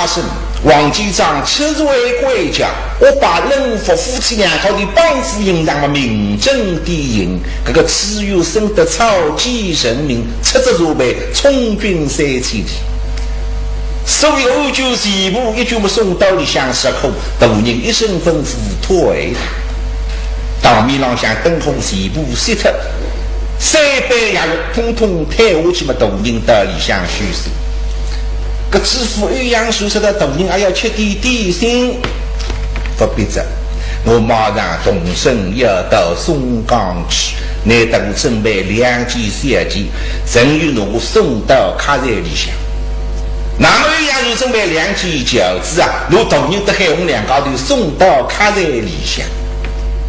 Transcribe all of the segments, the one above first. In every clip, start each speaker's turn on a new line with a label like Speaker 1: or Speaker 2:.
Speaker 1: 大圣，王继章吃为归家，我把人夫夫妻两口的帮扶应让嘛名正地营，这个只有生得草鸡神明，吃着如备充军三千里。所以欧九西部一句么送到里向10口，大人一声吩咐退。当面浪向灯红西部熄特，3杯鸭肉通通退下去嘛，大人到里向休息。个知府一样说说的大人还要吃点点心，不必着，我马上动身要到松岗去，你等准备2件3件，仍与我送到卡在里向。那么一样就准备2件饺子啊，我大人的海红2高头送到卡在里向。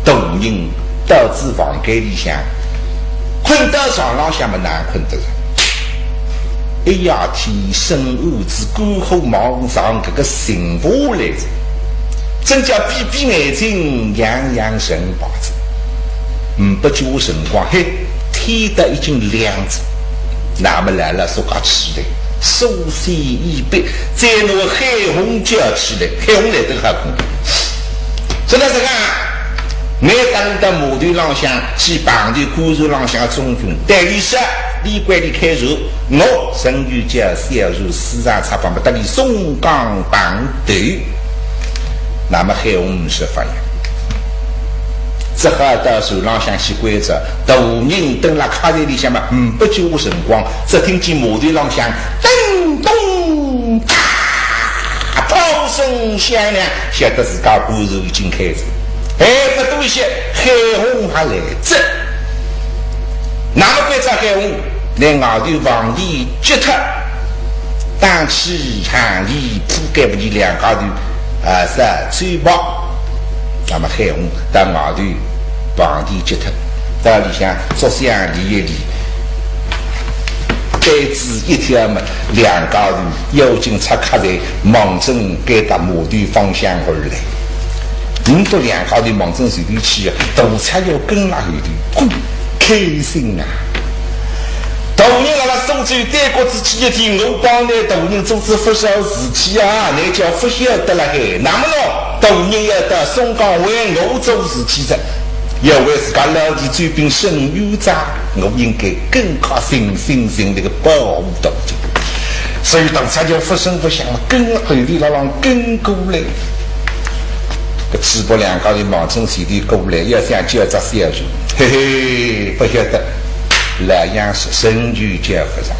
Speaker 1: 大人到脂房间里向，困到床上向么难困得着。一夜天生儿子过后忙上这个幸福来着，真叫闭闭眼睛洋洋神把子。不久辰光，嘿，天得已经亮着，那么来了说个起来，手洗一杯，再拿海红叫起来，海红来得还空。真的是看。我当到马队浪向去绑的古树浪向中军，但于是李官的开除，我甚至叫小如四上插帮不得你松岗绑队，那么海红是发言，只好到树浪向去观察，大人等了卡在里向嘛，不久辰光，只听见马队浪向咚咚哒，炮声响亮，晓得自家古树已经开始。不多一些，海红还来着。那么关照海红，来外头房地决脱，当起行李铺盖不你2高头是最棒。那么海红到外头房地决脱，到里向作相理一理，带子一条嘛2高头，有警察卡在忙正该到马队方向而来。到2高头忙正随便去，大车要跟了后头，开心啊！大人阿拉苏州对国之前一天，我帮你大人组织不少事体啊，你叫不晓得了嘿。那么咯，大人要到松岗为我做事体的，要为自家老弟追兵生有长，我应该更加心的个保护大家。所以大车就不声不响了，跟后头老让跟过来。个直播2高头忙正随地过来，要想叫只小猪，嘿嘿，不晓得那样是神就叫不上，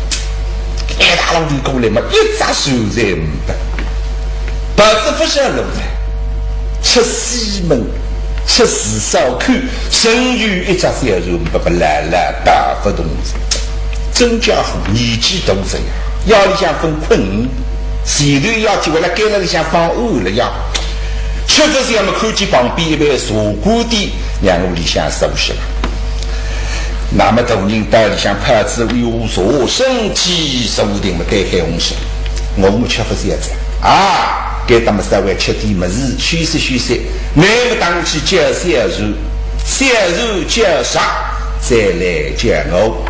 Speaker 1: 一大路的过来嘛，一只手在没得，不是不晓得的，吃西门，吃四烧口，神就一只小猪不来了，大不动子，真家伙年纪大这样，腰里向分困，前头要起回来，盖了里向放饿了呀。确实是要么看见旁边一位茶锅的，让我里向熟悉了。那么大人到里向拍子为我说身体说不定么对海红说，我们却不是这样子啊，给他们稍微吃点么子，休息休息。你们当去叫小肉叫啥，再来叫我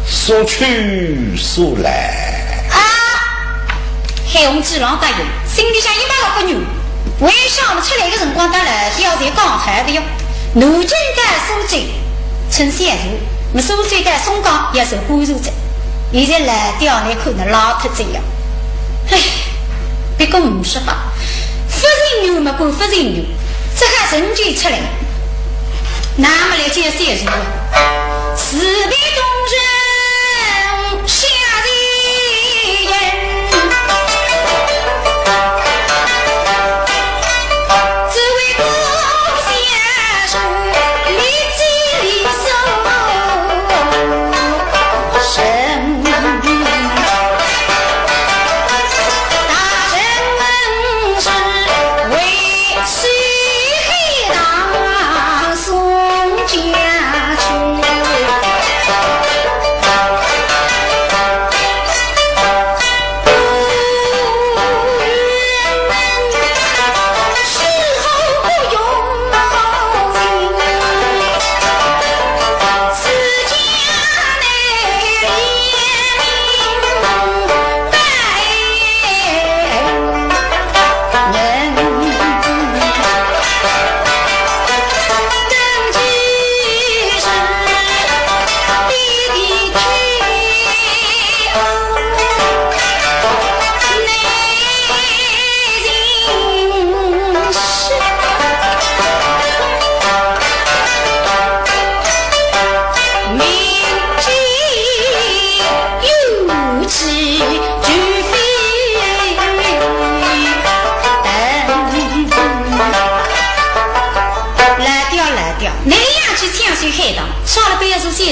Speaker 1: 说去说来。
Speaker 2: 啊！海红知郎答应，心里想一把个牛。为啥么出来的辰光到了调在江海的哟？南京的苏州趁鲜肉，我苏州的松岗也是关注着。现在来调来看的老太这样，唉，别个没说法，不人牛嘛管不人牛，这还人就出来，那么来见鲜肉，四边东人下人人。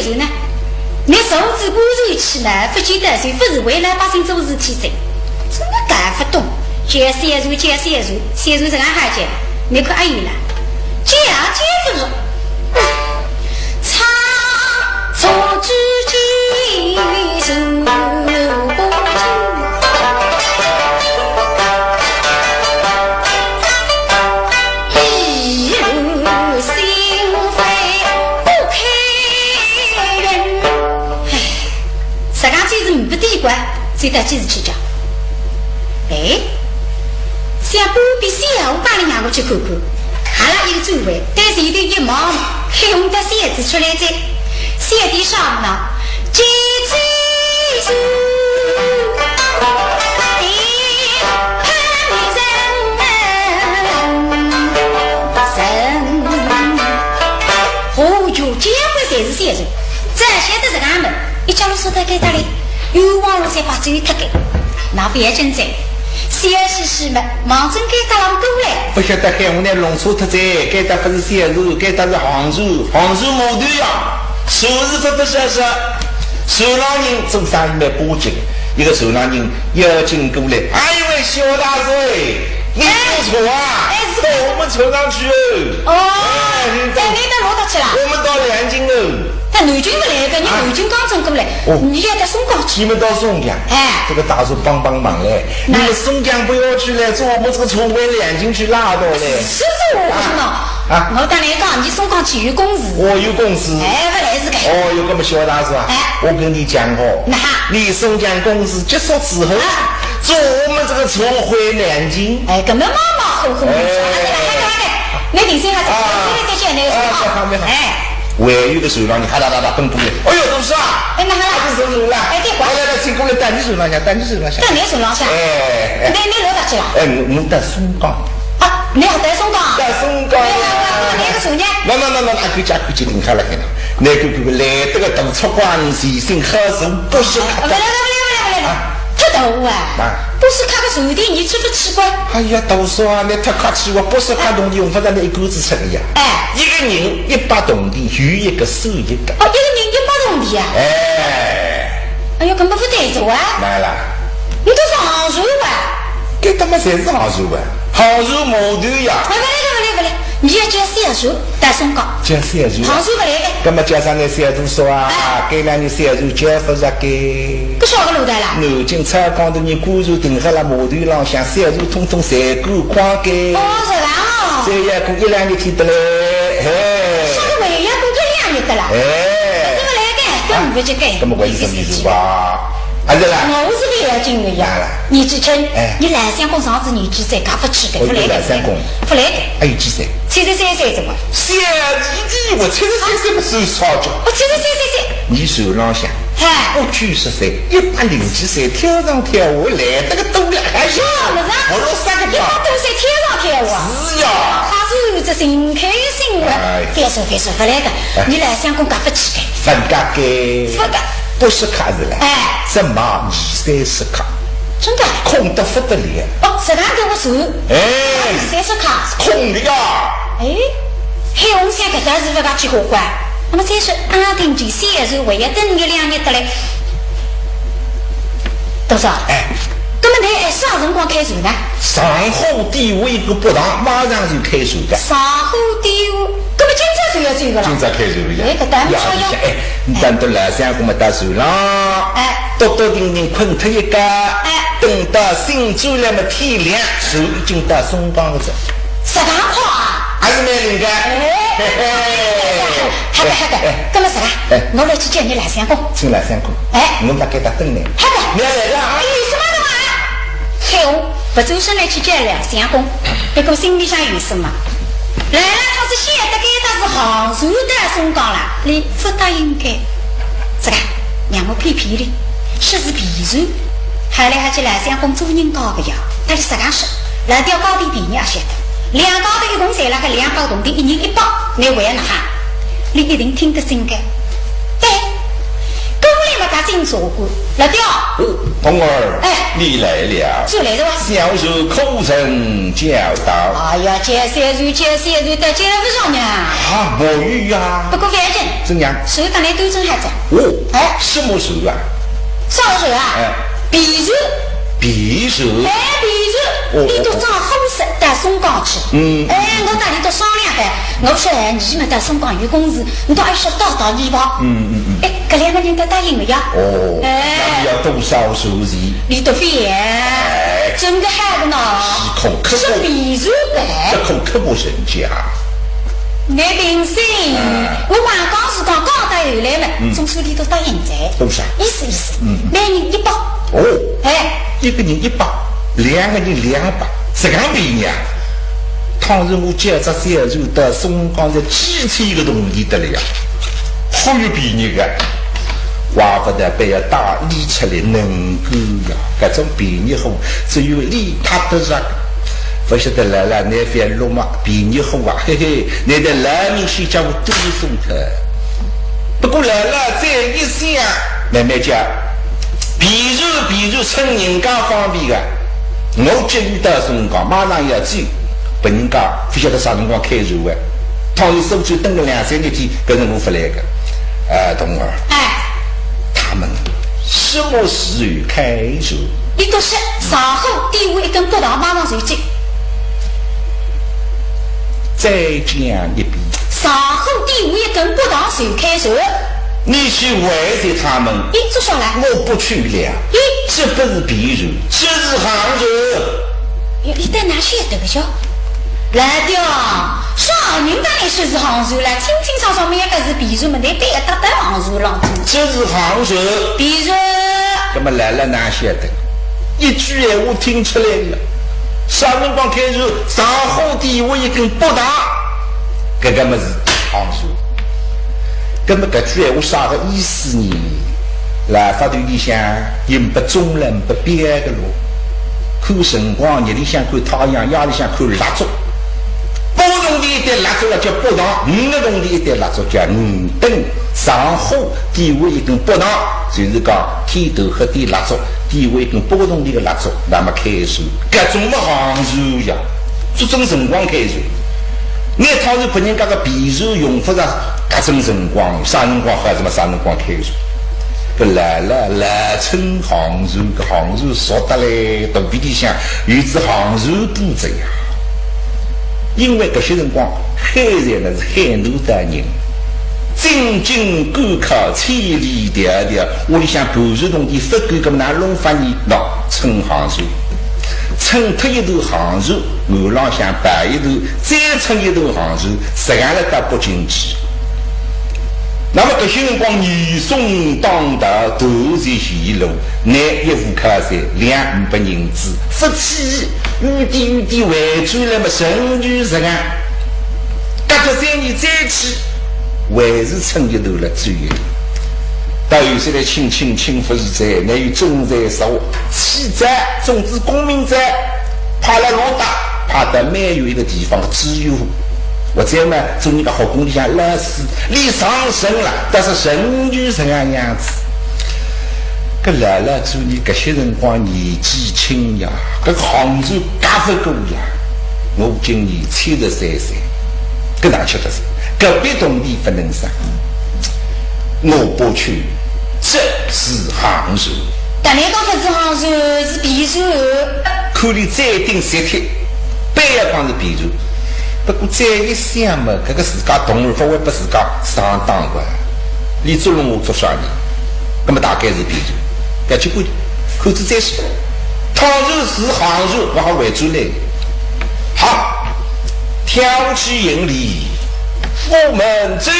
Speaker 2: 写作呢？你手指鼓手起来，不记得谁不是为老百姓做事体噻？真的干不懂，写写作，写作这个还讲，你可阿姨了，这不是。长错之间手不不地关，最大几时去讲？哎，想不必下午把你拿过去看看。好了一个周围，但是一对一毛黑红的鞋子出来在鞋底上呢，几只手，哦哟，这回才是鞋子，这些都是俺们一家人说的给他哩。有网络才把这一他给，那不也真在？小西西们忙着给他啷过来？
Speaker 1: 不晓得海我那弄错特在，给他不是鲜肉，给他是杭州毛豆呀。手是不晓得，手老人做生意卖波及，一个手老人邀请过来，哎呦喂，小大嘴，你不错啊，到我们车上去哦。
Speaker 2: 哦，在你到哪头去了？
Speaker 1: 我们到南京哦。
Speaker 2: 他南京不来个，你南京刚从过来，你要到松江去。
Speaker 1: 你们到松江，
Speaker 2: 哎，
Speaker 1: 这个大叔帮忙嘞。你们松江不要去了，坐我们这个车回南京去拉倒嘞。
Speaker 2: 是我不是呢。啊，我当然讲，你松江去有公司。
Speaker 1: 我有公司。
Speaker 2: 哎，不来是个。
Speaker 1: 哦，有这么小大叔啊？哎，我跟你讲哦，你松江公司结束之后，坐我们这个车回南京。
Speaker 2: 哎，根本马马虎虎。你顶心还是再见那个什么？哎。
Speaker 1: 还有个手上，你哈哒哒哒奔过来。哎呦，董事啊！
Speaker 2: 哎，那好了，
Speaker 1: 手上了。
Speaker 2: 哎，对，
Speaker 1: 来，请过来，带你手上下，带你手上下。
Speaker 2: 带你手上下。哎，你哪去了？
Speaker 1: 哎，我带松江。
Speaker 2: 啊，你还带松江？
Speaker 1: 带松江。
Speaker 2: 哪个手呢？
Speaker 1: 那，可以停下来看了。那个来这个董出关系性喝手不是卡。
Speaker 2: 不来，太逗啊！不是看个手的，你吃不吃不？
Speaker 1: 哎呀，都说啊，你太客气了，不是看动的用法，让你一钩子吃的呀。
Speaker 2: 哎，
Speaker 1: 一个人100铜钿，有一个收一个。
Speaker 2: 哦，一个人100铜钿啊！哎呦，根本不对着啊！
Speaker 1: 来了，
Speaker 2: 你都是杭州啊？
Speaker 1: 这他妈才是杭州啊！杭州毛头呀！
Speaker 2: 不来，你要叫小手带松江。
Speaker 1: 叫小手。
Speaker 2: 杭州不来的。
Speaker 1: 那么加上那小手说啊，给让你小手交付着给。
Speaker 2: 不晓得路带了。
Speaker 1: 南京超港的人果然停在了码头浪向，小手统统侪过光给。
Speaker 2: 哦，是吧？哦。
Speaker 1: 这要过1-2年天得嘞，
Speaker 2: 哎。下个月要过1-2年得了。哎。这个来个，根本就该。
Speaker 1: 那么我意思你说吧。我
Speaker 2: 是了解的呀，你之前你来香港上次你几岁？搞不起的，不来的，不来的。
Speaker 1: 还有几岁
Speaker 2: ？73岁怎么
Speaker 1: ？73，我73岁不是少着。
Speaker 2: 我73岁。
Speaker 1: 你手上想，我90岁，100几岁，跳上跳下来，这个都了还有。我说3个
Speaker 2: 100多岁跳上跳下。
Speaker 1: 是呀。
Speaker 2: 他是这心开心啊！别说，不来的。你来香港搞不起的。
Speaker 1: 分家给。不是卡子了，哎，什么20-30卡？
Speaker 2: 真的？
Speaker 1: 空得不得了。
Speaker 2: 哦，谁敢给我数？
Speaker 1: 哎
Speaker 2: ，30卡。
Speaker 1: 空的呀。
Speaker 2: 哎，黑红线搿搭是不噶去火关？那么再说安定区现在为要等1-2年得嘞。多少？
Speaker 1: 哎，
Speaker 2: 那么你啥辰光开除呢？
Speaker 1: 上后地位个不当，马上就开除的。
Speaker 2: 上后地位。那么今朝就要这个了。
Speaker 1: 今朝开除了。
Speaker 2: 哎，搿单不要。
Speaker 1: 哎，你等到来三个么打算了。
Speaker 2: 哎，
Speaker 1: 多定困脱一个。哎，等到新州来么天亮，手已经到松江了。
Speaker 2: 10万块啊！
Speaker 1: 还是蛮灵的。
Speaker 2: 好的。那么啥？我来去叫你来三公。
Speaker 1: 请来三公。
Speaker 2: 哎，
Speaker 1: 我们给他等呢。
Speaker 2: 好的。
Speaker 1: 你来了啊？
Speaker 2: 什么的嘛？海红不走上来去叫来三公，别个心里上有什么？来了，他是现在给他是杭州的松江了，你不答应该？这个让我骗的，是皮肉，后来还去来三公做人高个呀，但是实干是来条高的比你也晓得，两高的一共赚了个200铜钿，1人1包，你为哪哈？你一定听得心的。对，公里嘛，他进做官，来掉。
Speaker 1: 童儿，你来了。
Speaker 2: 就来了。
Speaker 1: 小主口称教导。
Speaker 2: 哎呀，接小主在接不上呢。
Speaker 1: 啊，摸鱼呀。
Speaker 2: 不过反正
Speaker 1: 怎样？
Speaker 2: 手打来都正还在。
Speaker 1: 什么手啊？
Speaker 2: 啥手啊？匕首。
Speaker 1: 匕首。
Speaker 2: 你都长好色到松岗去。我带你到商量的，我说你们到松岗有公事，你到说到你吧。这两个人都答应了呀。
Speaker 1: 那要多少手子？
Speaker 2: 你都非真的害的呢。是匕首
Speaker 1: 这口可不人家。
Speaker 2: 你平心，我晚刚是刚带回来嘛，从手里都答应在。
Speaker 1: 多少？
Speaker 2: 意思。每人100。
Speaker 1: 一个人100，2个人200，这样比呢？倘若我接着小主到松岗的几千个东西得了，好有比你个，怪不得被要打理出来能够呀！这种比你好，只有理他得着。不晓得来了那边路嘛，比你好啊！嘿嘿，你的来明星叫我都送他。不过来了这一想，慢慢讲。比如趁人家方便的，我接遇到松岗，马上要走，本人家不晓得啥辰光开除啊？倘有收据等个2、3日天，搿是我发来的。童儿，他们什么时候开除？
Speaker 2: 你都是上后第5一根不当，马上就走。
Speaker 1: 再讲一遍。
Speaker 2: 上后第5一根不当就开除。
Speaker 1: 你去围着他们，
Speaker 2: 坐下来。
Speaker 1: 我不去了。这不是匕首，这是杭州。
Speaker 2: 你在哪去得个笑？来掉，上人当然说是杭州了，清清爽爽没有个是匕首嘛，你别打杭州了。
Speaker 1: 这是杭州。
Speaker 2: 匕首。
Speaker 1: 那么来了哪晓得？一句话我听出来了。啥辰光开始，上后第5一根不当，这个么是杭州。那么这句我啥个意思呢？来法队里向人不中人不别个咯，看辰光日里向看太阳，夜里向看蜡烛。不同的一点蜡烛了叫不当，5个同的一点蜡烛叫5灯。上后第5一根不当，就是讲天头和点蜡烛，第5一根不同的蜡烛，那么开除，各种的杭州呀，这种辰光开除。你倘若不人家个匕首用不着各种辰光，啥辰光好什么啥辰光开除？搿来趁杭州，搿杭州说得来肚皮里向有只杭州肚子呀。因为搿些辰光海在那是海南的人，进京赶考千里迢迢，屋里向盘缠洞的发干搿么拿弄法呢？喏，趁杭州。撑脱一头杭州，岸浪向摆一头，再撑一头杭州，实际上到北京去。那么这些辰光，女宋当道，头在前路，男1户靠山，2、500银子，夫妻有点围住了么，成就实干。隔着3年再去，还是撑一头了最远。到有些来清富士债，乃有中债少，弃债，总之公民债，怕了老大，怕得没有一个地方只有。我再嘛做你个好工里向老师，你上升了，但是成就这样样子。搿来了做你搿些辰光年纪轻呀，搿杭州介不够呀。我今年73岁，搿哪晓得是？隔壁同地不能上，我不去。这是杭州。
Speaker 2: 但你讲的是杭州是匕首，
Speaker 1: 看你再顶3天，白也讲是匕首。不过再一想嘛，这个自家同儿不会把自家上当过。你做了我做啥呢？那么大概是匕首，要去管，口子再说。倘若是杭州，我好围住来。好，挑起营里，我们走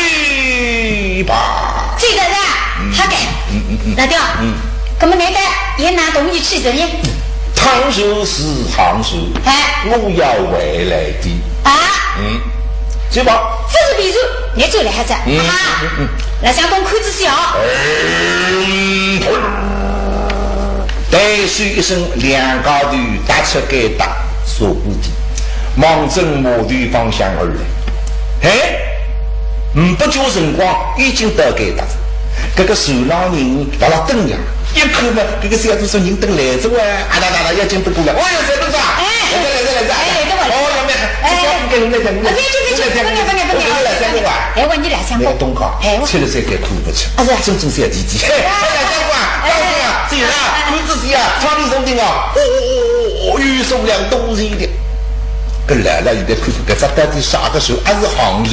Speaker 1: 吧。
Speaker 2: 记得的。好的，老掉，那么那个也拿东西去这里。
Speaker 1: 倘若是杭州，我要回来的。走吧。
Speaker 2: 这是匕首，你走来还在？来相公口子小。
Speaker 1: 带水一声，两高头打出该打，锁不地，忙正马头方向而来。不久辰光，已经到该打。这个受老人拉拉灯呀，一看嘛，这个小子说人灯来着啊，哒要进不过来，哦哟，谁不是啊？来，哦，要没？给你来看，
Speaker 2: 哎，问你来香港，
Speaker 1: 东港，吃了才该哭不吃，真正小弟弟，来香港，高兴啊，自然啊，你自己啊，厂里送的啊，预送量都是一点，跟来了，现在看看这到底啥个时候，还是杭州。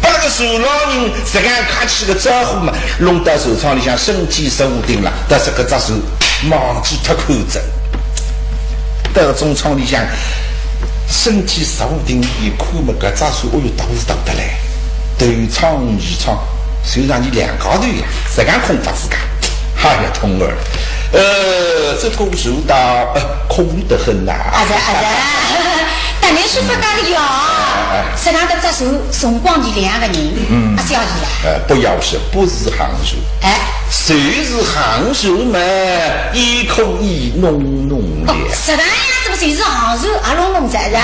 Speaker 1: 把那个手老人实干卡起个招呼嘛，弄到手厂里向身体受定了，但是搿只手忘记脱口子，到中厂里向身体受定一看嘛，搿只手哦哟，倒是倒得来，头厂二厂，就让你两高头呀，实干空法自家，哎呀，通儿，这头手到空得很呐。
Speaker 2: 但你说不干的呀，实际上这手辰光你两个人，还是要的。
Speaker 1: 不要是，不是杭州。谁是杭州嘛？一空一弄弄的。
Speaker 2: 实际上这个谁是杭州，阿弄弄在的。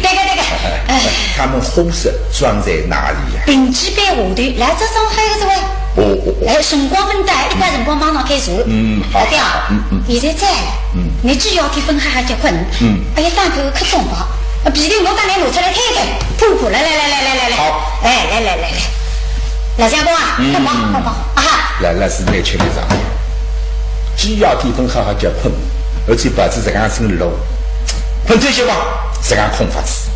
Speaker 2: 对个。
Speaker 1: 他们货色装在哪里呀？
Speaker 2: 平基班下头，来这上海的这位。辰光分担，一般辰光马上开始。好。对啊。现在在了。你只要提分还结婚。哎呀，单口可重吧？皮头我当然拿出来看看，铺来。
Speaker 1: 好。
Speaker 2: 来香港啊，快跑啊！
Speaker 1: 来是来吃的啥？只要提分好结婚，而且把这个生路，混这些吧，这样空法子，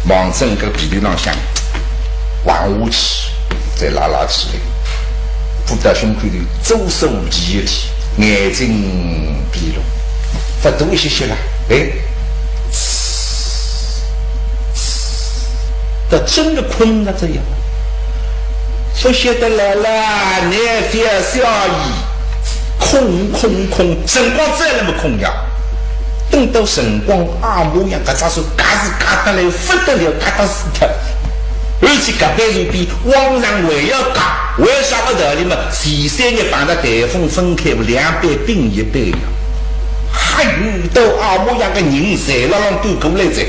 Speaker 1: 往整个皮头上向往下去，再拉起来。扑到胸口里，周身无极一体，眼睛闭拢，发抖一些了，这真的困了这样，不晓得来了，难分小意，空，辰光再那么空呀，等到辰光阿模样，搿只手嘎得来，不得了，嘎得死脱。而且搿边人比往常还要嘎，为啥个道理嘛？前3日把那台风分开，两边并一边呀，还有到阿模样个人侪拉浪都过来在。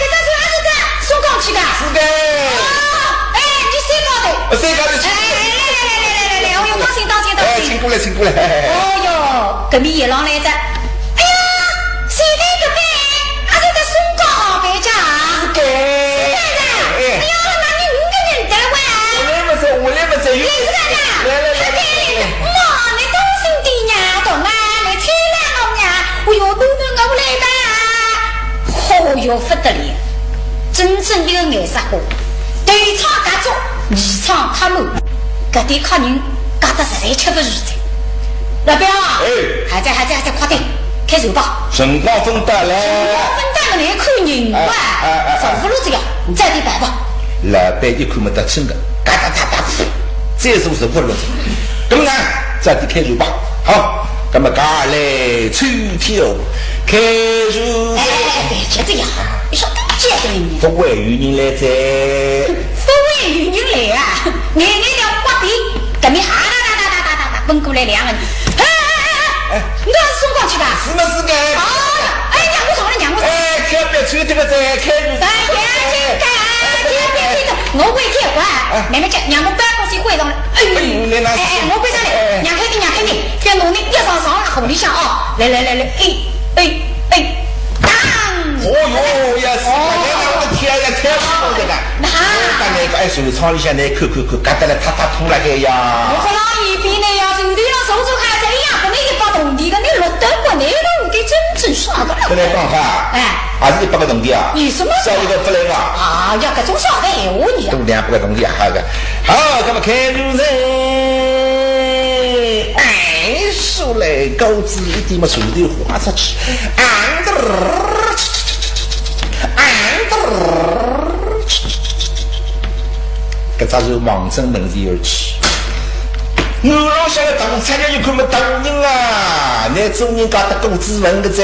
Speaker 2: 搿只手还是的，松岗去的。
Speaker 1: 是的。
Speaker 2: 你山高头。
Speaker 1: 山高头。
Speaker 2: 来，哦哟，当心。
Speaker 1: 请过来。
Speaker 2: 哦哟，隔壁一浪来着。哎呀，谁在这边？还是在松岗边家。
Speaker 1: 是的。
Speaker 2: 哎呀，那你5个人的哇？
Speaker 1: 我来不是。
Speaker 2: 来。妈，你当心点呀，懂啊？来车来我呀，哎呦，都能我来吧。哦哟，不得了，真正一个颜色货，头厂夹足，二厂他路，搿点客人夹得实在吃不住的。老表，还在，快点开手吧。
Speaker 1: 辰光分担了。
Speaker 2: 分担了来看人哇，上不路子呀，你再点摆吧。
Speaker 1: 老板一看没得轻的，嘎哒，再说是不路子。那么呢，再点开手吧。好，那么嘎来抽跳开手。
Speaker 2: 别这样，你说这个人，
Speaker 1: 不会有人来在。
Speaker 2: 不会有人来啊！眼条刮鼻，搿面哈哒，奔过来2个人。你还是松岗去吧？
Speaker 1: 是吗？是的。
Speaker 2: 让我上来，让我上来。
Speaker 1: 开不要抽这个在开手。
Speaker 2: 我会开关，妹妹姐，让我搬过去会上来。我会上来，让开你，别弄你一上河里向哦。来，当。
Speaker 1: 哦哟呀，是我的天呀，太好了啦！那那个手厂里向来看，嘎得来塌通了个呀。
Speaker 2: 我和老一边呢呀，手头上手指还这样，跟你一把铜地，跟你落得过来了，给真正耍个。
Speaker 1: 不来讲哈，还是100个铜地啊？
Speaker 2: 你什么？
Speaker 1: 少一个不来嘛？
Speaker 2: 呀，搿种小的闲话你。
Speaker 1: 都200个铜地好的。好，那么开路人，说来高子一点么手头花出去，搿只是望正门前而去。我老想个大菜鸟又看没大人啊！你做人家的工资问个在，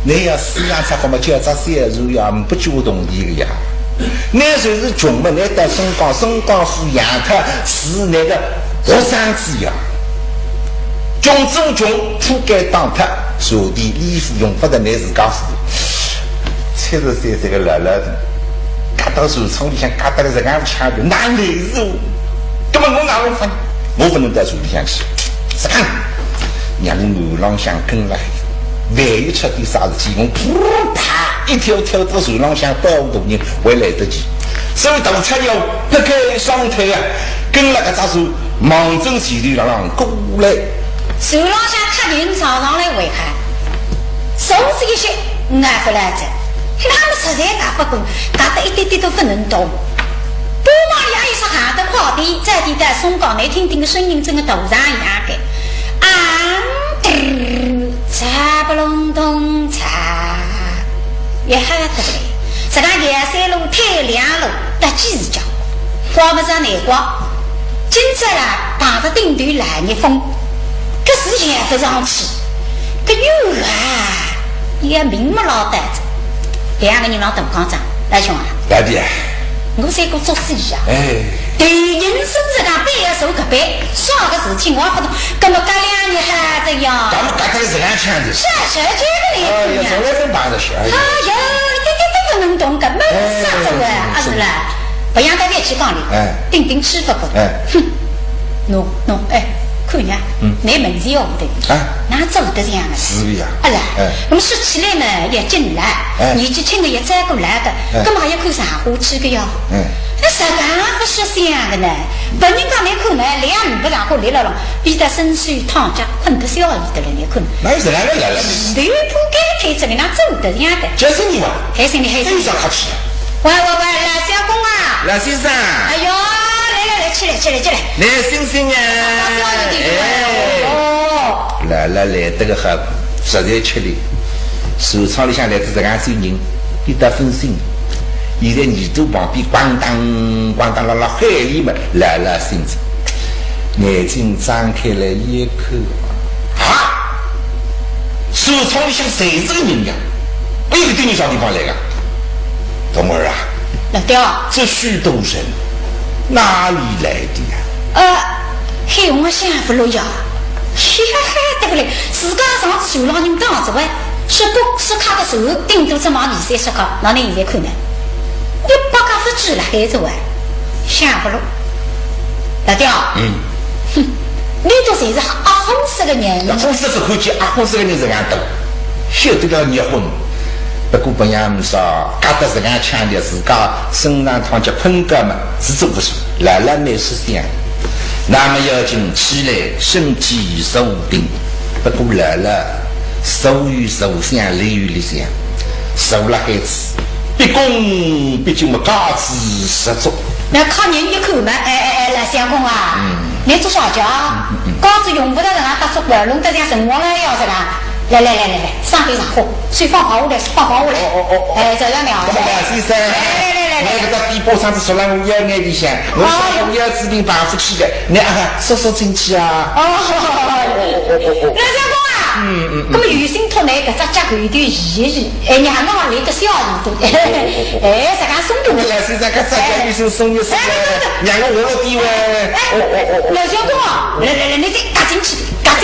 Speaker 1: 你要饲养出好么叫只小猪呀，不交同地个呀。你就是穷么，你到松岗府养他是那个学生子呀。穷中穷，铺盖当他，坐地衣服用不得，你自家付。73岁个老头，嘎到树丛里向嘎达了这样枪的，难累死我。根本我不能到树里向去，是看让我浪向跟来，万一出点啥事体，我啪一跳跳到树浪向，保护大人会来得及。所以大车要拍开双腿啊，跟那个杂树忙中前头让过来。
Speaker 2: 树浪向客人常常来围看，手指一些挨不来着，他们实在打不过，打得一点点都不能动。多往里一说喊得快点，再地带松高来听听的声音，真个头上一样的。茶不隆咚茶，也还得嘞。这个沿山路、太凉路，搭几时讲？花不上内光，今朝啦，打着顶头来热风，可是也不上去。个牛啊，也明目老呆子。两个人老大讲讲，大兄啊，
Speaker 1: 大弟，
Speaker 2: 我在个做生意啊。
Speaker 1: 哎。
Speaker 2: 对人生这个背要受个背，啥个事情我不懂，跟我干两年还这样。
Speaker 1: 咱们干的是俺抢的。
Speaker 2: 是这个嘞。
Speaker 1: 哎呀，从来没办的事。
Speaker 2: 哎呀，一点都不能懂，根本啥子喂，啊是啦，不让他别去讲哩，顶顶吃不够。哼，喏，哎。看呀，那门子要的，哪走得这样的？
Speaker 1: 是呀。
Speaker 2: 啊啦，我们说起来呢也进来，年纪轻的也再过来的，干嘛要看啥花去个呀？那啥个不是这样的呢？本人刚来看呢，两不然后来了，逼得深水烫家，困得小一的了，你看。
Speaker 1: 那有啥来了？
Speaker 2: 头铺盖开这里哪走得这样的？
Speaker 1: 就是你嘛，
Speaker 2: 还是你还是？
Speaker 1: 非常客气。
Speaker 2: 喂，来小公啊！
Speaker 1: 来先生。
Speaker 2: 哎呦。来，起来！
Speaker 1: 来，星星啊！来得个好，实在吃力。手厂里向来自这样些人，一得分心。现在耳朵旁边咣当啦海里面来了身子，眼睛张开来一看，啊！手厂里向谁是个人呀？哪个对你啥地方来的？冬儿啊，
Speaker 2: 老刁，
Speaker 1: 这许多人。哪里来的呀？
Speaker 2: 嘿，我想不了呀，对不嘞？自家上次就让你们当着喂，是卡的时候顶多只毛20-30块，那你现在看呢？你把咖啡煮了还是喂？想不了，老刁，哼，你都才是阿红色的人，
Speaker 1: 阿红色是看见阿红色的人这样多，晓得了结婚。不过本样说，搞得自家强调自家身上躺结困觉嘛，是做不出，来了没实现。那么要紧起来，身体守定。不过来了，手与手相，力与力相，受了孩子，毕恭毕敬么，高姿十足。
Speaker 2: 那看人一看嘛，来相公啊，你做啥家？高子用不到人家打出管弄得像神王了要是吧？来，上杯上火，水放好下来，放好下来。这样了。
Speaker 1: 先生，来，这个地包上子说了，我要爱里向，我要指定办夫去的，你说进去啊。
Speaker 2: 那相公啊，那么有心托来个这家口有点意，你还让我来个小耳朵，这个送给我。
Speaker 1: 来，先生，这家女生送你什么？两个我地位。
Speaker 2: 老相公啊，来，你这赶紧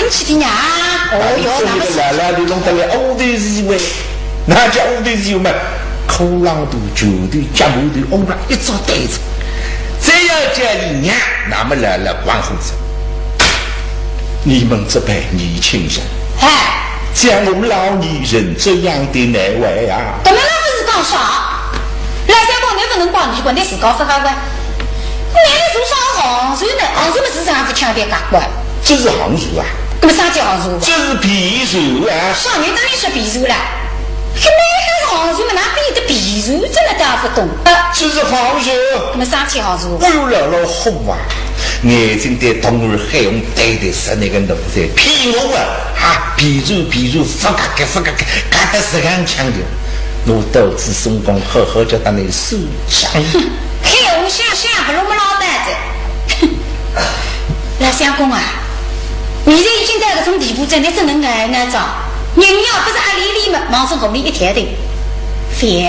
Speaker 2: 去的呀！
Speaker 1: 来，你弄得来欧的以为，那叫欧的以为嘛？口浪头、酒头、脚头都欧了一早袋子。只要叫你娘，那么来关后子。你们这辈年轻人，将我们老年人这样的难为啊！
Speaker 2: 怎么那不是讲啥？来相公，你不能光你管你自家发官，你做啥行数呢？行数么是这样子强调干官？
Speaker 1: 这是行数啊！
Speaker 2: 那么啥叫行数？
Speaker 1: 这是皮数啊！
Speaker 2: 上年当然说皮数了，还没行数嘛？哪比的皮数真的大不懂？
Speaker 1: 这是行数。
Speaker 2: 那么啥叫行数？
Speaker 1: 哎呦，老好啊！眼睛的瞳儿黑红，对的是那个奴才皮我啊！皮数，发嘎，嘎得是很强的。我斗志松光，好好叫他那手枪。
Speaker 2: 黑红想不那么老呆子。老相公啊！你这已经到这种地步，真的只能挨着。人要不是阿里嘛，忙成红里一天的。别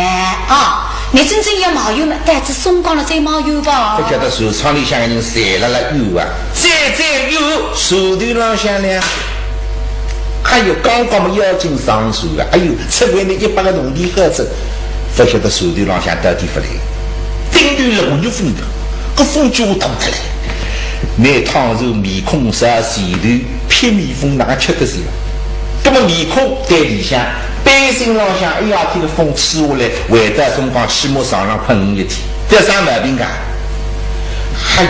Speaker 2: 啊！你真正要毛油嘛，但是松光了再毛油吧。
Speaker 1: 不晓得手厂里向的人晒了油啊，再油，手头上向量。还有刚刚嘛要进上手啊，还有吃完的100个农地盒子，不晓得手头上向到底不来。顶对龙玉凤的，个风就倒得来。那汤肉面孔啥前头撇面风哪吃得是？那么面孔在里向，背心浪向一夜天的风吹下来，会得辰光起码上上困一天，这啥毛病噶？还有，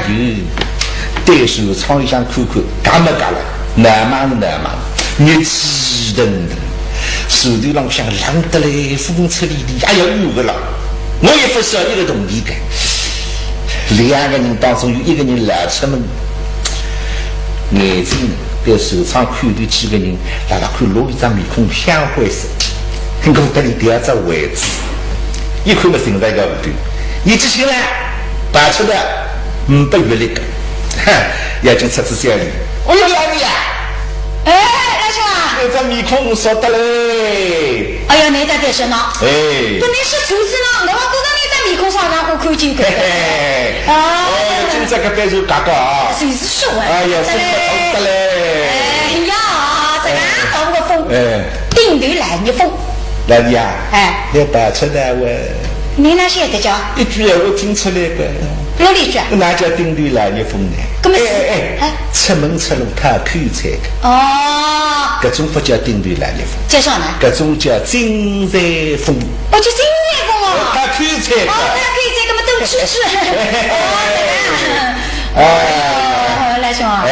Speaker 1: 对手窗里向看看，干么干了？难忙难忙，热气腾腾，手头浪向冷得来，风吹里里，哎呀有个了，我也不晓得个同理的。两个人当中有一个人来出门，眼睛在手窗看头几个人，拉拉看落一张面孔相会色，我这里第二只位置，一看嘛心在个不对，你这些呢，打出的500月那个，哼，要进出子小李，我有哪里呀？
Speaker 2: 哎，老兄啊，
Speaker 1: 那张面孔说得嘞，
Speaker 2: 哎呀，你在干什么？
Speaker 1: 哎，
Speaker 2: 不，你是厨师呢，我刚刚你在面孔上让我看见过。
Speaker 1: 啊，今这个白肉嘎嘎啊，
Speaker 2: 谁是说啊？
Speaker 1: 哎呀，真的好得嘞！
Speaker 2: 哎呀，这个当个风，
Speaker 1: 哎，
Speaker 2: 顶头来你风，
Speaker 1: 老弟啊，
Speaker 2: 哎，
Speaker 1: 你打出来我，
Speaker 2: 你哪晓得叫？
Speaker 1: 一句话听出来个，
Speaker 2: 哪里句？
Speaker 1: 哪叫顶头来你风呢？
Speaker 2: 根本是
Speaker 1: 出门出路他看菜的。
Speaker 2: 哦，
Speaker 1: 搿种不叫顶头来你风，
Speaker 2: 叫啥呢？
Speaker 1: 搿种叫金山风。
Speaker 2: 我叫金山风哦。
Speaker 1: 他看菜的。
Speaker 2: 哦，他可以这个么都吃吃。哦，来兄啊，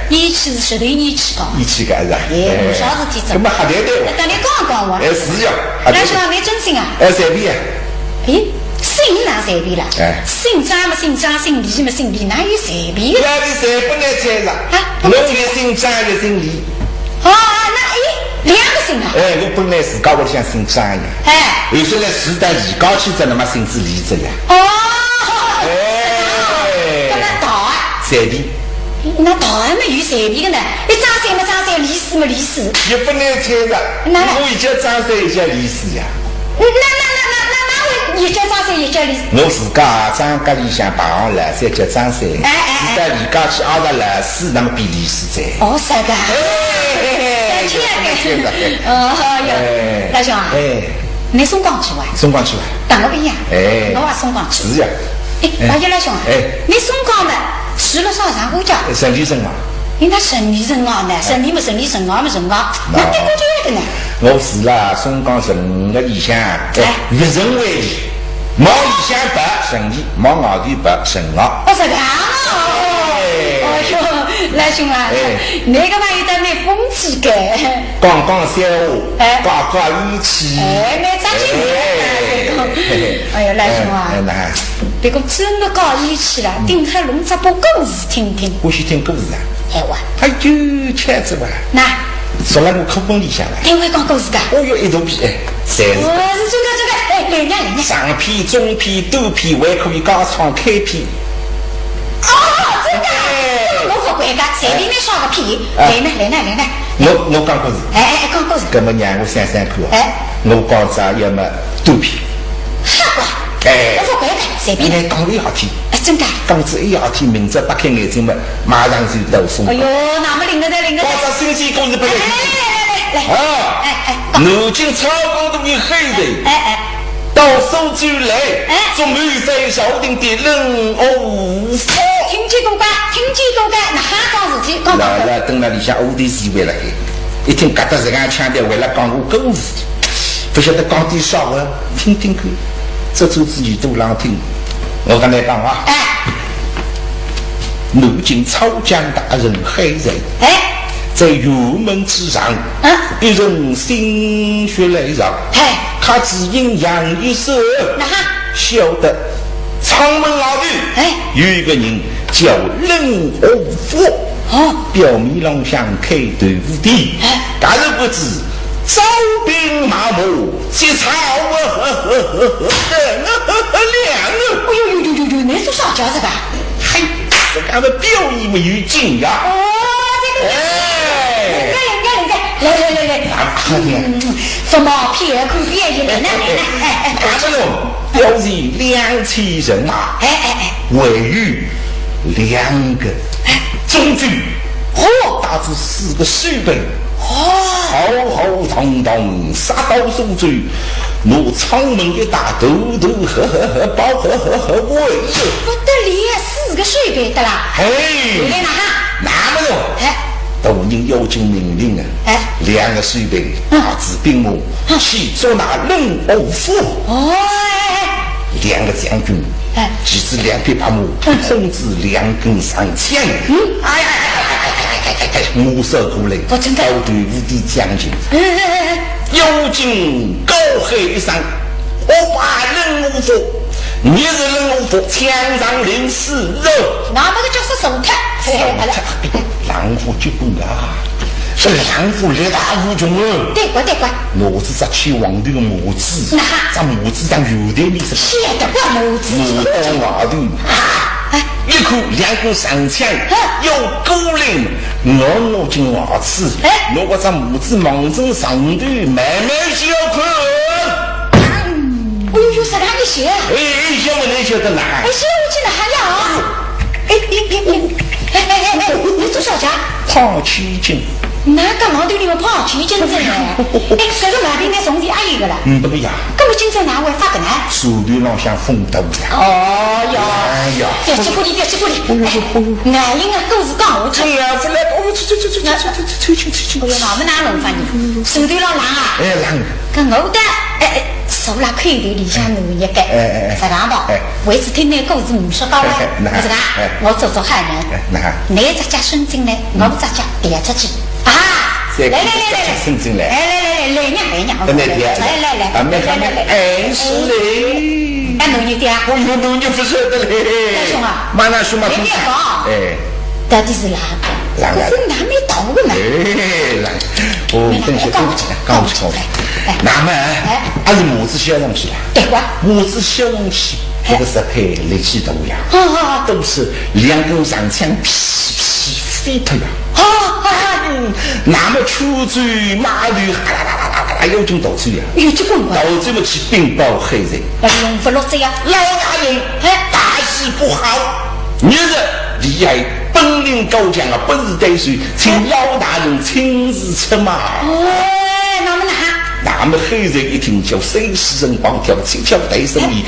Speaker 2: 你吃是头你吃的，
Speaker 1: 你吃个是吧？
Speaker 2: 有啥事体做？
Speaker 1: 搿么还得对。
Speaker 2: 等你讲讲我。
Speaker 1: 是呀。
Speaker 2: 来兄啊，你真心啊？
Speaker 1: 随便啊。
Speaker 2: 哎，姓哪随便了？姓张嘛姓张，姓李嘛姓李，哪有随便的？
Speaker 1: 那你谁不能猜了？侬也姓张也姓李。
Speaker 2: 哦，那2个姓啊？
Speaker 1: 我本来自家屋里向姓张呀。有些来住在李高区，这那么姓是李子呀。
Speaker 2: 哦。那大啊？
Speaker 1: 随便。
Speaker 2: 那大还没有随便的呢？你张三嘛张三，李四嘛李四。
Speaker 1: 也不能猜了。我一叫张三，一叫李四呀。
Speaker 2: 那会一叫张三，一叫李四？
Speaker 1: 我自家张家里向排行来，再叫张三。是在李家去24，那么比李四在。
Speaker 2: 哦，是个。老兄啊，你松江去哇？
Speaker 1: 松江去哇？
Speaker 2: 当我不一样，我也松江去。
Speaker 1: 是呀。
Speaker 2: 老兄啊，你松江的去了啥上国家？
Speaker 1: 省里省啊。
Speaker 2: 你那省里省啊呢？省里嘛省里，省啊嘛省啊，那对不对的呢？
Speaker 1: 我住了松江城的里向，越城为里，往里向北省里，往外头北省啊。
Speaker 2: 我是这样哦。哎呦，老兄啊，那个嘛有点没风气的。
Speaker 1: 讲讲笑话，讲讲义气。
Speaker 2: 没长进的。哎呀，老兄啊，别个真的搞义气了，顶海弄只播故事听听。
Speaker 1: 我去听故事啊。还有茄子吧？
Speaker 2: 那
Speaker 1: 从那个课本里向来。
Speaker 2: 听会讲故事的？
Speaker 1: 我有一大批三十。
Speaker 2: 是这个，来年。
Speaker 1: 上篇、中篇、短篇，还可以加上开篇。
Speaker 2: 哦，真的？我不会的，随便你耍个屁。来呢。
Speaker 1: 我讲故事。
Speaker 2: 讲故事。
Speaker 1: 搿么让我想看。我讲啥？要么短篇。
Speaker 2: 好啊。我不会的，随便。
Speaker 1: 你讲了一好听。
Speaker 2: 真的。
Speaker 1: 刚子一好听，明着打开眼睛嘛，马上就抖松。
Speaker 2: 哎呦，那么灵个在。
Speaker 1: 讲啥新鲜故事不来？
Speaker 2: 来。
Speaker 1: 南京超高的一黑人。到苏州来，做满在小丁的任务。
Speaker 2: 听见公干，那还桩事体？
Speaker 1: 来等那里向我的机会了，一听疙瘩这样腔调，为了讲我故事，不晓得讲点啥话，听看，这周子耳朵浪听。我跟你讲啊，南京超江大人黑人，在院门之上，一人心血来潮，他只因养一色，晓得仓门老头有一个人叫任洪福，表面上像开头无敌，但是不知招兵马目，结草
Speaker 2: 哎呦，你说啥叫这个？
Speaker 1: 嘿，这个表演没有劲呀！
Speaker 2: 这个，来，什么片口表演来，
Speaker 1: 打这种表演2000人马，位于2个中军，大致4个士兵，浩浩荡荡，杀到手追，我苍门一打，头头呵呵呵，包呵呵呵，喂哟！
Speaker 2: 不得了，4个水杯的啦！
Speaker 1: 嘿，
Speaker 2: 来了哈，
Speaker 1: 那么哟，大人有请命令啊！2个水杯，大字兵马，去捉拿任欧府。
Speaker 2: 哦
Speaker 1: 2个将军，几支2匹白马，控制2根上枪。哎呀！目射过来，高队伍的将军，有请高喝一声：“我把任务服，你是任务服，枪上临死肉。”
Speaker 2: 那个就是手套，
Speaker 1: 狼虎结棍啊！这狼虎力大无穷哦。
Speaker 2: 对过。
Speaker 1: 骡子在去往这个母子，在母子上有点意思。
Speaker 2: 写的过母子。
Speaker 1: 母到瓦头。一口2根上枪，有孤灵，我进瓦齿，如果在母子忙中上队，慢慢小看。
Speaker 2: 哎呦，是哪个写？
Speaker 1: 小我能晓得哪？
Speaker 2: 小我进来还要。你做啥家？
Speaker 1: 胖七斤。
Speaker 2: 哪个老头你们胖七斤子呢？这个马兵的兄弟还有一个了。
Speaker 1: 不对呀。
Speaker 2: 根本今朝哪会发的呢？
Speaker 1: 手头上像风斗呀。
Speaker 2: 哦哟。别吃锅里。俺应该都是讲我吃。
Speaker 1: 来，出。
Speaker 2: 哎呀，哪么哪弄法你？手头上狼啊？
Speaker 1: 狼。
Speaker 2: 跟我的手拉口头里向弄一个。啥讲吧？为此听那故事50高啊。是吧？我做汉人。你这家孙子呢？我这家点出去。来，
Speaker 1: 孙子来，
Speaker 2: 来，
Speaker 1: 是嘞，
Speaker 2: 弄你爹，
Speaker 1: 我弄你不晓得嘞，
Speaker 2: 兄啊，
Speaker 1: 马上说嘛，
Speaker 2: 别讲，到底是哪个？我哪没到过呢？
Speaker 1: 我等下都不记得，刚去过。那么，还是母子小东西啦，
Speaker 2: 对吧？
Speaker 1: 母子小东西，这个是配力气多呀，都是2根上枪，屁飞脱呀。那么出嘴马驴哈有种倒嘴呀，倒嘴么去禀报黑人，
Speaker 2: 用不落这样，
Speaker 1: 老大人，大事不好，你是厉害，本领高强啊，本事对水，请老大人亲自出马。那么黑人一听就谁是人光跳，轻巧带声音，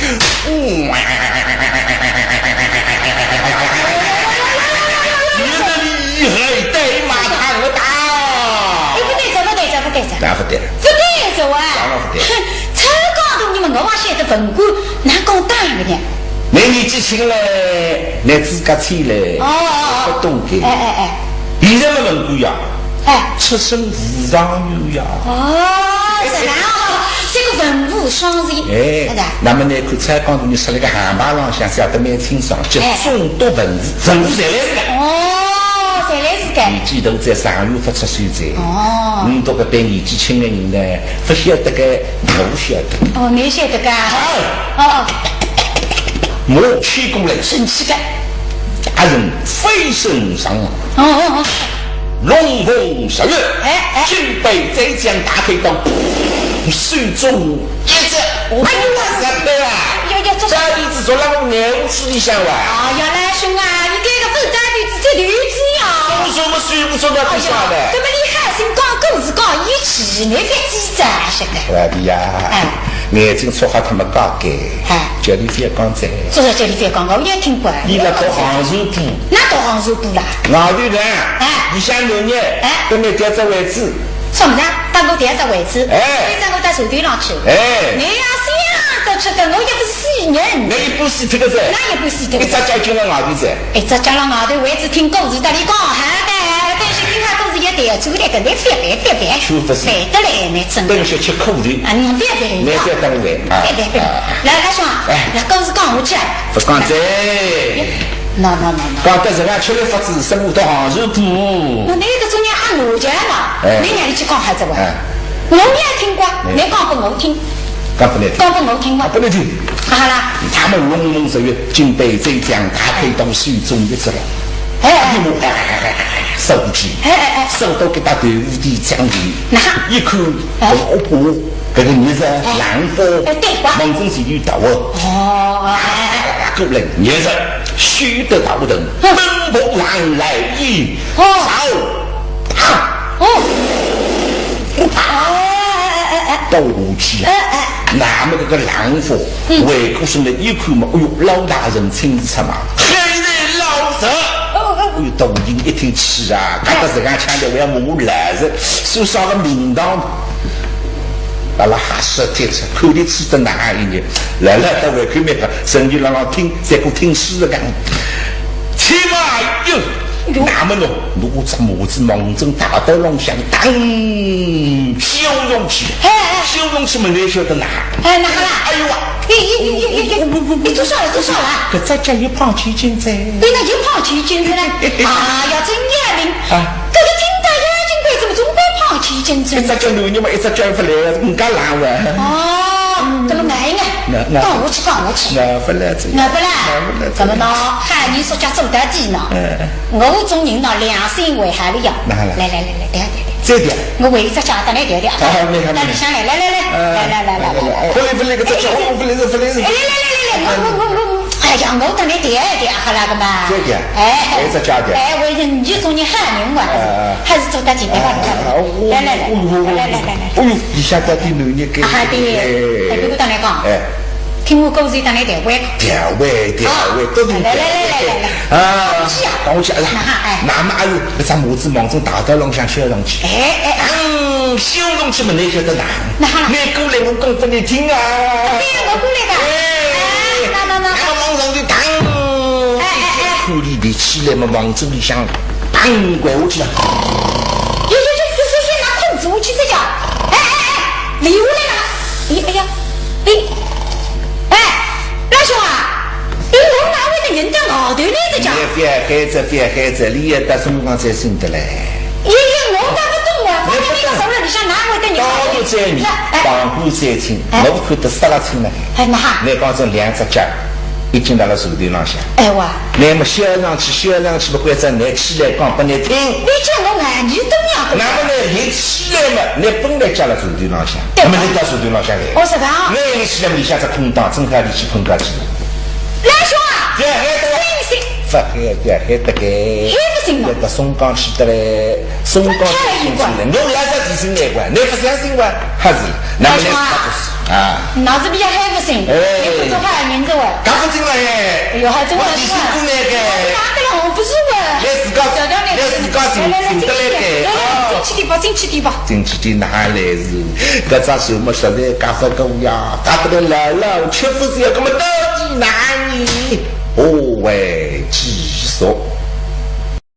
Speaker 1: 哪不得？
Speaker 2: 不得走啊！超高头你们我写的文官，哪讲大个呢？
Speaker 1: 你年纪轻了，你自家吹了，不懂的。现在的文官呀，出身无上有呀。
Speaker 2: 是然后这个文武双全。
Speaker 1: 那么呢，看超高头你说那个hand马浪向晓得蛮清爽，叫众多文武才来的。年纪大在上流发出水在，这个比年纪轻的人呢，不晓得个，我晓得。
Speaker 2: 你晓得个？
Speaker 1: 我去过来，
Speaker 2: 生气的，
Speaker 1: 大人飞身上马，龙凤十月，军备再将打开刀，水中一只，哎呦我日的啊！这弟子说让我牛吃里向哇！
Speaker 2: 呀，来兄啊，你这个笨蛋弟子这驴子呀！
Speaker 1: 我说我水不说到底下的。
Speaker 2: 那么你还是讲故事讲一起，那个记载是的。
Speaker 1: 外地呀，眼睛戳好他们搞给，叫你别讲在。
Speaker 2: 说叫你别讲，我也听过。
Speaker 1: 你那读杭州部，
Speaker 2: 那读杭州部啦？
Speaker 1: 外地人，你想6年，跟你调这位置。
Speaker 2: 什么呢？当我调这位置，你在我到手头上去。你要想得出的，我也不是死人。
Speaker 1: 那一部戏这个噻，
Speaker 2: 那一部戏这个。
Speaker 1: 一直叫进了外地噻。
Speaker 2: 一直叫了外头位置听故事的，你讲好的，但是听他故事也调出来的，你别，别得来呢，真的。
Speaker 1: 等下吃苦头。
Speaker 2: 你别，
Speaker 1: 你再等会。
Speaker 2: 别，来兄，来故事讲下去。
Speaker 1: 不讲在。
Speaker 2: 那，
Speaker 1: 讲得这个吃的法子，生活到杭州部。
Speaker 2: 那个中间按逻辑嘛，你让你去讲孩子吧。我也听过，你讲给我听。
Speaker 1: 讲不能听。
Speaker 2: 讲给我听吗？
Speaker 1: 不能听。
Speaker 2: 好啦。
Speaker 1: 他们龙龙十月，军备再将打开到水中一只了。手机，手都给他队伍的将军，一看老婆，这个女子兰花，梦中是遇到哦，过来女子须得到等，奔波狼来一，到去啊！那么这个狼佛，外国兄弟一看嘛，哎呦，老大人亲自出马，黑人老子。哎呦，抖音一听气啊，看到这个腔调，我要骂来着，手上个名堂。把那哈说贴出，看你吃的哪一年？来到外口面，甚至让听，再给我听诗的讲，起码哟。那么咯，我这母子忙中大刀龙响，当修容器，修容器没人晓得拿。
Speaker 2: 哎，拿了。
Speaker 1: 哎呦啊！
Speaker 2: 你多少了？多少了？
Speaker 1: 可再加一胖起金子。
Speaker 2: 对，那就胖起金子了。啊呀，真严明啊！这个金大眼睛为什么总该胖起金子？
Speaker 1: 一只叫牛肉嘛，一只叫不来，唔敢拿哇。
Speaker 2: 哦，这个爱爱，讲我去，讲我去。
Speaker 1: 那不来，
Speaker 2: 那不来，怎么呢？喊你说叫走得地呢？我种人呢，良心为害了呀。来，
Speaker 1: 这点。
Speaker 2: 我为这家的来调调。那你想来，来。
Speaker 1: 不来，个这叫我不来，
Speaker 2: 我。哎呀，我等你调好了个嘛。
Speaker 1: 这点。哎，这家的。
Speaker 2: 哎，为人你种人喊人嘛，还是走得近的吧？来。
Speaker 1: 哎呦，一下到底男人给。
Speaker 2: 啊对，哎，我等你讲。哎。听我故事当来调味，
Speaker 1: 都是来啊！当我去，那么哎呦，那咱母子忙中大刀龙想修容器，修容器么你晓得哪？你过来我讲给你听啊！
Speaker 2: 我过来的，那
Speaker 1: 忙中就当，口里边起来嘛，忙中里想，当拐我去了。
Speaker 2: 拿棍子我去这叫，离我来了，哎呀。大兄啊，我哪位的人在后头呢？这叫。
Speaker 1: 别孩子，你也打松刚才生的嘞。
Speaker 2: 我打不动啊！我那个手了，你想哪位的人？
Speaker 1: 高度在你，帮助在亲，我看得杀了亲了。
Speaker 2: 哎妈！
Speaker 1: 你讲这两只脚已经到了手头上下。
Speaker 2: 哎哇！
Speaker 1: 你们削上去，不管在你起来讲给你听。
Speaker 2: 你叫我俺你都要。
Speaker 1: 那么你起来嘛，你本来加了手头上下，那么你到手头上下来。
Speaker 2: 我说他。
Speaker 1: 你起来你想在空档，正好你去碰个去。
Speaker 2: 来兄啊！
Speaker 1: 发黑得给，那个松岗去的嘞，松岗去的，你来这几十年关，你不相信关，还是那么
Speaker 2: 啊？那是比较海不行，你不做海名字哇？
Speaker 1: 搞不进来哎！
Speaker 2: 哎呦，还真的
Speaker 1: 是啊！哪
Speaker 2: 得了？我不是我。
Speaker 1: 来自个进得来的，
Speaker 2: 进去的吧。
Speaker 1: 进去的哪来是？搿张手么实在搞不够呀，搞不得老，却不是要搿么到底哪里？哦喂，技术。